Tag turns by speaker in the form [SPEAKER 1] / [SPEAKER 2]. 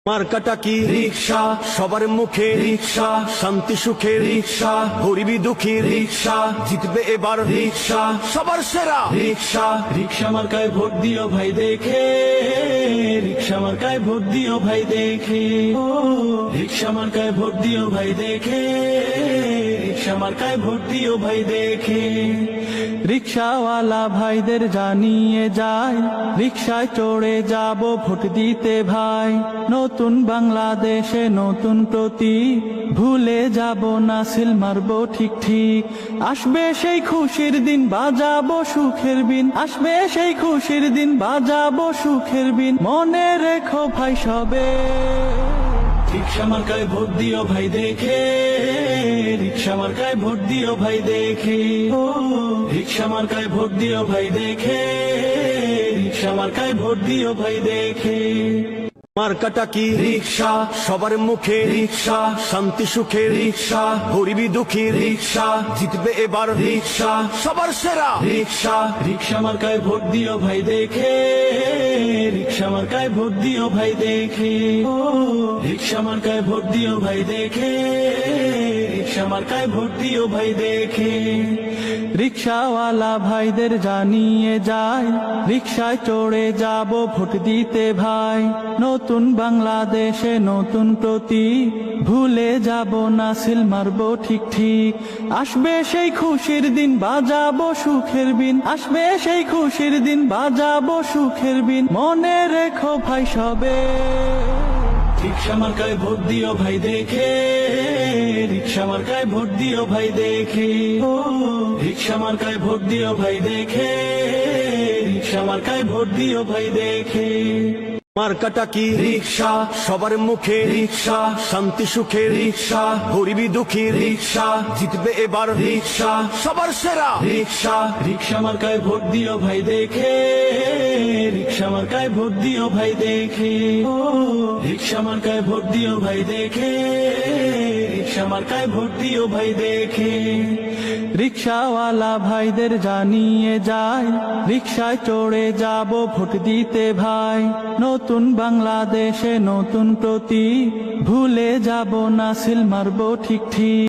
[SPEAKER 1] মার্কাটা কি রিক্সা, সবার মুখে রিক্সা, শান্তি সুখে রিক্সা, গরিবি দুঃখী রিক্সা, জিতবে এবার রিক্সা, সবার সেরা রিক্সা।
[SPEAKER 2] রিক্সা মার্কায় ভোট দিও ভাই দেখে, রিক্সা মার্কায় ভোট দিও ভাই দেখে, রিক্সা মার্কায় ভোট দিও ভাই দেখে, রিক্সা মার্কায় ভোট দিও ভাই দেখে। রিক্সাওয়ালা ভাইদের জানিয়ে যায়, রিক্সায় চড়ে যাব ভোট দিতে ভাই। নতুন বাংলাদেশে নতুন প্রতীক, ভুলে যাব না সিল মারবো ঠিক ঠিক। আসবে সেই খুশির দিন, বাজাবো সুখের বিন, আসবে সেই খুশির দিন, বাজাবো সুখের বিন, মনে রেখো ভাই সবে। রিক্সা মার্কায় ভোট দিও ভাই দেখে, রিক্সা মার্কায় ভোট দিও ভাই দেখে, রিক্সা মার্কায় ভোট দিও ভাই দেখে, রিক্সা মার্কায় ভোট দিও ভাই দেখে।
[SPEAKER 1] মার্কাটা কি রিক্সা, সবার মুখে রিক্সা, শান্তি সুখে রিক্সা, গরিবি দুঃখী রিক্সা, জিতবে এবার রিক্সা, সবার সেরা রিক্সা।
[SPEAKER 2] রিক্সা মার্কায় ভোট দিও ভাই দেখে, রিক্সা মার্কায় ভোট দিও ভাই দেখে, রিক্সা মার্কায় ভোট দিও ভাই দেখে, রিক্সা মার্কায় ভোট দিও ভাই দেখে। রিক্সাওয়ালা ভাইদের জানিয়ে যায়, রিক্সায় চড়ে যাব ভোট দিতে ভাই। নতুন বাংলাদেশে নতুন প্রতীক, ভুলে যাব না সিল মারবো ঠিক ঠিক। আসবে সেই খুশির দিন, বাজাবো সুখের বিন, আসবে সেই খুশির দিন, বাজাবো সুখের বিন, মনে রেখো ভাই সবে। রিক্সা মার্কায় ভোট দিও ভাই দেখে, রিক্সা মার্কায় ভোট দিও ভাই দেখে, রিক্সা মার্কায় ভোট দিও ভাই দেখে, রিক্সা মার্কায় ভোট দিও ভাই দেখে।
[SPEAKER 1] মার্কাটা কি রিক্সা, সবার মুখে রিক্সা, শান্তি সুখে রিক্সা, গরিবি দুঃখী রিক্সা, জিতবে এবার রিক্সা, সবার সেরা রিক্সা।
[SPEAKER 2] রিক্সা মার্কায় ভোট দিও ভাই দেখে, রিক্সা মার্কায় ভোট দিও ভাই দেখে, রিক্সা মার্কায় ভোট দিও ভাই দেখে, রিক্সা মার্কায় ভোট দিও ভাই দেখে। রিক্সাওয়ালা ভাইদের জানিয়ে যায়, রিক্সায় চড়ে যাব ভোট দিতে ভাই। নতুন বাংলাদেশে নতুন প্রতীক, ভুলে যাব না সিল মারবো ঠিক ঠিক।